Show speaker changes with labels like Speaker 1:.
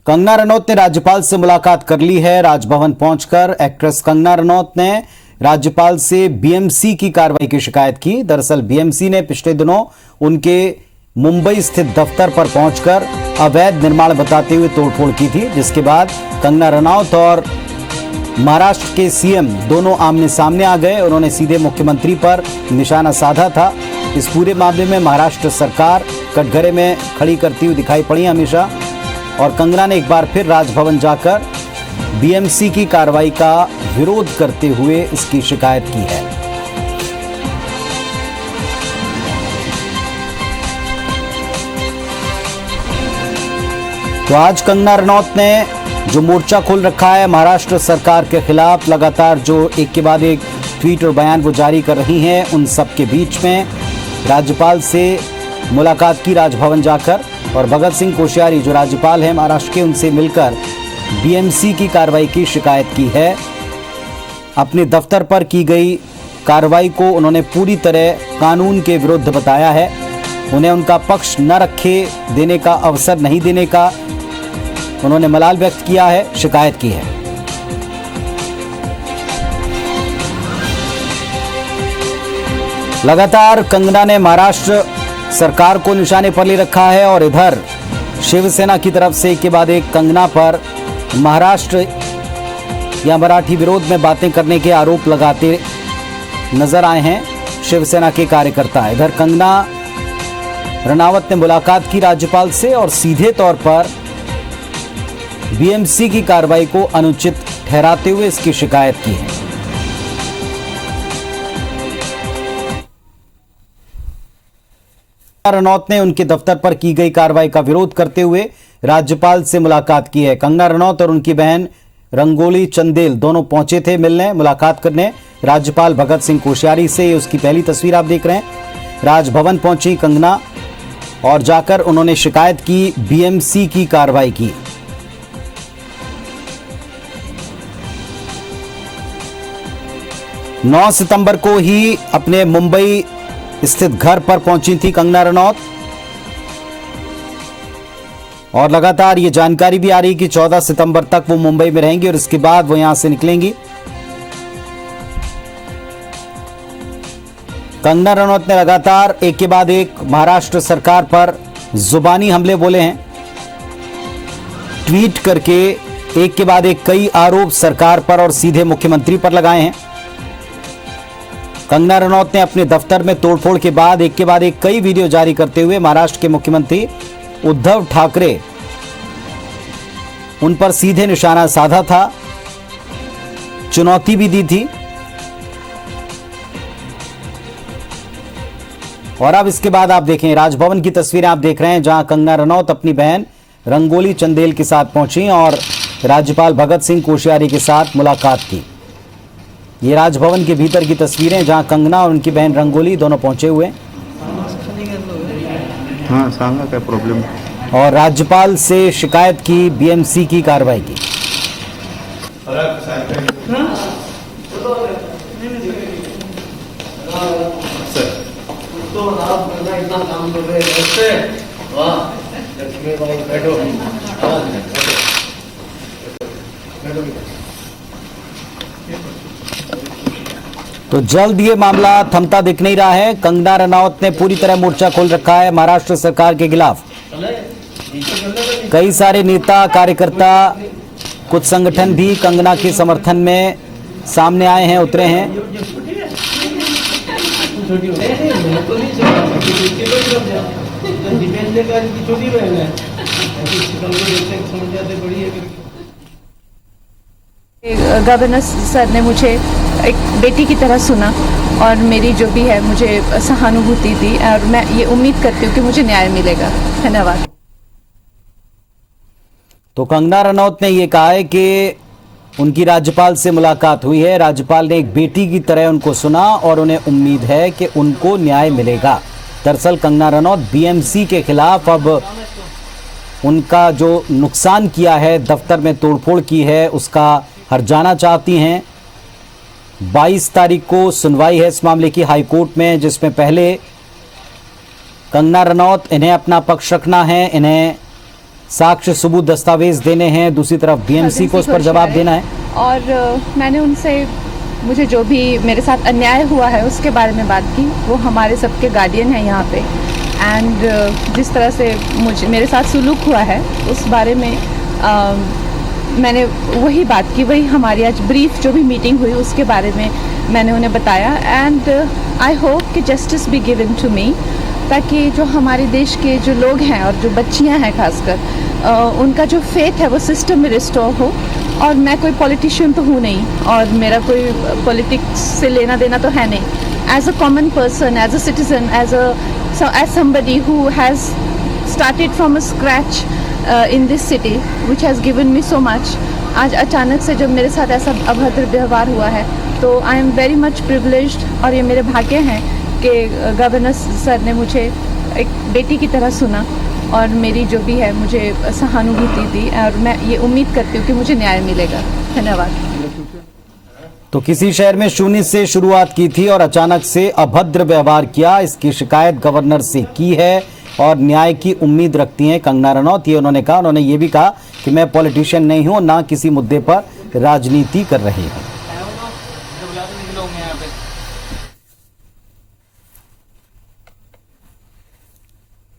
Speaker 1: कंगना रनौत ने राज्यपाल से मुलाकात कर ली है। राजभवन पहुंचकर एक्ट्रेस कंगना रनौत ने राज्यपाल से बीएमसी की कार्रवाई की शिकायत की। दरअसल बीएमसी ने पिछले दिनों उनके मुंबई स्थित दफ्तर पर पहुंचकर अवैध निर्माण बताते हुए तोड़फोड़ की थी, जिसके बाद कंगना रनौत और महाराष्ट्र के सीएम दोनों आमने सामने आ गए। उन्होंने सीधे मुख्यमंत्री पर निशाना साधा था। इस पूरे मामले में महाराष्ट्र सरकार कटघरे में खड़ी करती हुई दिखाई पड़ी हमेशा, और कंगना ने एक बार फिर राजभवन जाकर बीएमसी की कार्रवाई का विरोध करते हुए इसकी शिकायत की है। तो आज कंगना रनौत ने जो मोर्चा खोल रखा है महाराष्ट्र सरकार के खिलाफ, लगातार जो एक के बाद एक ट्वीट और बयान वो जारी कर रही हैं, उन सब के बीच में राज्यपाल से मुलाकात की राजभवन जाकर, और भगत सिंह कोश्यारी जो राज्यपाल हैं महाराष्ट्र के, उनसे मिलकर बीएमसी की कार्रवाई की शिकायत की है। अपने दफ्तर पर की गई कार्रवाई को उन्होंने पूरी तरह कानून के विरुद्ध बताया है। उन्हें उनका पक्ष न रखे देने का अवसर नहीं देने का उन्होंने मलाल व्यक्त किया है, शिकायत की है। लगातार कंगना ने महाराष्ट्र सरकार को निशाने पर ले रखा है, और इधर शिवसेना की तरफ से एक के बाद एक कंगना पर महाराष्ट्र या मराठी विरोध में बातें करने के आरोप लगाते नजर आए हैं शिवसेना के कार्यकर्ता। इधर कंगना रनौत ने मुलाकात की राज्यपाल से और सीधे तौर पर बीएमसी की कार्रवाई को अनुचित ठहराते हुए इसकी शिकायत की है। रनौत ने उनके दफ्तर पर की गई कार्रवाई का विरोध करते हुए राज्यपाल से मुलाकात की है। कंगना रनौत और उनकी बहन रंगोली चंदेल दोनों पहुंचे थे मिलने, मुलाकात करने राज्यपाल भगत सिंह कोश्यारी से। ये उसकी पहली तस्वीर आप देख रहे हैं। राजभवन पहुंची कंगना और जाकर उन्होंने शिकायत की, बीएमसी की कार्रवाई की। नौ सितंबर को ही अपने मुंबई स्थित घर पर पहुंची थी कंगना रनौत, और लगातार ये जानकारी भी आ रही कि 14 सितंबर तक वो मुंबई में रहेंगी और इसके बाद वो यहां से निकलेंगी। कंगना रनौत ने लगातार एक के बाद एक महाराष्ट्र सरकार पर जुबानी हमले बोले हैं, ट्वीट करके एक के बाद एक कई आरोप सरकार पर और सीधे मुख्यमंत्री पर लगाए हैं। कंगना रनौत ने अपने दफ्तर में तोड़फोड़ के बाद एक कई वीडियो जारी करते हुए महाराष्ट्र के मुख्यमंत्री उद्धव ठाकरे उन पर सीधे निशाना साधा था, चुनौती भी दी थी। और अब इसके बाद आप देखें, राजभवन की तस्वीरें आप देख रहे हैं, जहां कंगना रनौत अपनी बहन रंगोली चंदेल के साथ पहुंची और राज्यपाल भगत सिंह कोश्यारी के साथ मुलाकात की। ये राजभवन के भीतर की तस्वीरें, जहां कंगना और उनकी बहन रंगोली दोनों पहुंचे हुए।
Speaker 2: हाँ, सांगा क्या प्रॉब्लम,
Speaker 1: और राज्यपाल से शिकायत की, बीएमसी की कार्रवाई की। तो जल्द ये मामला थमता दिख नहीं रहा है। कंगना रनौत ने पूरी तरह मोर्चा खोल रखा है महाराष्ट्र सरकार के खिलाफ। कई सारे नेता, कार्यकर्ता, कुछ संगठन भी कंगना के समर्थन में सामने आए हैं, उतरे हैं।
Speaker 3: गवर्नर सर ने मुझे एक बेटी की तरह सुना और मेरी जो भी है मुझे सहानुभूति दी, और मैं ये उम्मीद करती हूँ कि मुझे न्याय मिलेगा। धन्यवाद।
Speaker 1: तो कंगना रनौत ने ये कहा है कि उनकी राज्यपाल से मुलाकात हुई है, राज्यपाल ने एक बेटी की तरह उनको सुना और उन्हें उम्मीद है कि उनको न्याय मिलेगा। दरअसल कंगना रनौत बीएमसी के खिलाफ अब उनका जो नुकसान किया है, दफ्तर में तोड़फोड़ की है, उसका हर्जाना चाहती हैं। 22 तारीख को सुनवाई है इस मामले की हाई कोर्ट में, जिसमें पहले कंगना रनौत, इन्हें अपना पक्ष रखना है, इन्हें साक्ष्य सबूत दस्तावेज देने हैं, दूसरी तरफ बीएमसी को उस पर जवाब देना है।
Speaker 3: और मैंने उनसे मुझे जो भी मेरे साथ अन्याय हुआ है उसके बारे में बात की। वो हमारे सबके गार्डियन हैं यहाँ पे, एंड जिस तरह से मुझे मेरे साथ सुलूक हुआ है उस बारे में मैंने वही बात की, वही हमारी आज ब्रीफ जो भी मीटिंग हुई उसके बारे में मैंने उन्हें बताया। एंड आई होप कि justice be given to me, ताकि जो हमारे देश के जो लोग हैं और जो बच्चियां हैं खासकर उनका जो फेथ है वो सिस्टम में रिस्टोर हो। और मैं कोई पॉलिटिशियन तो हूँ नहीं और मेरा कोई पॉलिटिक्स से लेना देना तो है नहीं। As a common person, as a citizen, as somebody who has started from a scratch in this city which has given me so much, आज अचानक से जब मेरे साथ ऐसा अभद्र व्यवहार हुआ है तो I am very much privileged. और ये मेरे भाग्य हैं कि गवर्नर सर ने मुझे एक बेटी की तरह सुना और मेरी जो भी है मुझे सहानुभूति दी, और मैं ये उम्मीद करती हूँ कि मुझे न्याय मिलेगा। धन्यवाद।
Speaker 1: तो किसी शहर में शून्य से शुरुआत की थी और अचानक से अभद्र व्यवहार किया, इसकी शिकायत गवर्नर से की है और न्याय की उम्मीद रखती हैं कंगना रनौत। ये उन्होंने कहा। उन्होंने ये भी कहा कि मैं पॉलिटिशियन नहीं हूं, ना किसी मुद्दे पर राजनीति कर रही हूं।